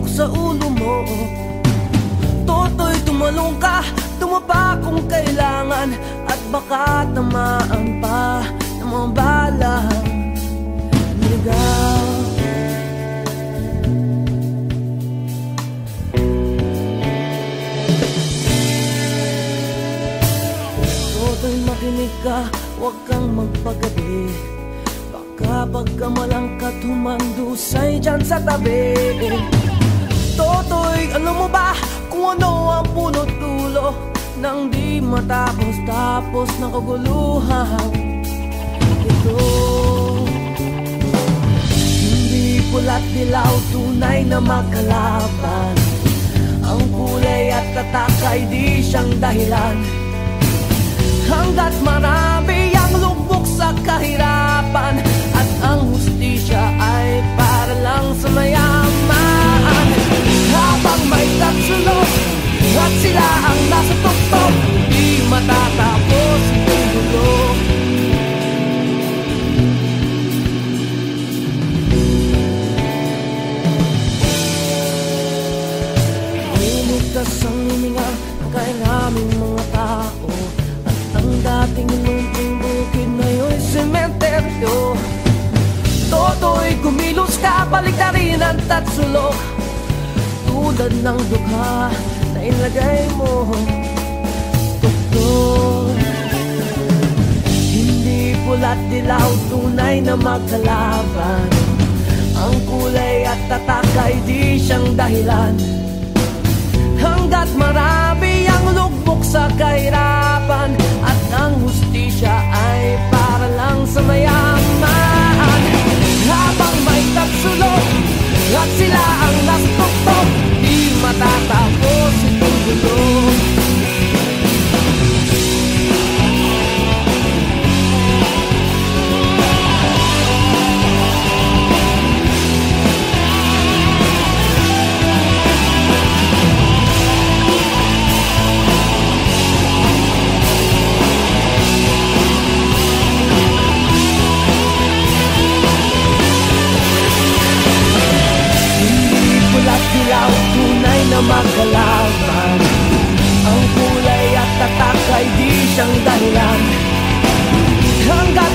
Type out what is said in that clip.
lugmok sa ulo mo. Toto'y tumalong ka, tumapa kung kailangan, at baka tamaan pa ng mga balang ligaw. Toto'y makinig ka, huwag kang magpagabi. Baka pagkamalangkat humandusay dyan sa tabi. Toto'y alam mo ba kung ano ang punot dulo nang di matapos-tapos na kaguluhan ito? Hindi pula't dilaw, tunay na magkalaban. Ang kulay at tatak ay di siyang dahilan. Hanggat marami ang lugmok sa kahirapan, at ang hustisya ay para lang sa mayaman. Habang may tatsulok at sila ang nasa tuktok, di matatapos itong gulo. Iligtas ang hininga ng kairaming mga tao, at ang dating munting bukid ngayon'y sementeryo. Toto'y kumilos ka, baliktarin ang tatsulok, tulad ng dukha na ilagay mo. Doktor, hindi pula't dilaw, tunay na magkalaban. Ang kulay at tatak ay di siyang dahilan. Hanggat marami ang lugmok sa kahirapan, at ang hustisya ay para lang sa mayaman. Habang may tatsulok at sila ang nasa tuktok, di matatapos itong gulo. Tunay na magkalaban. Ang kulay at tatak ay di siyang dahilan. Hanggat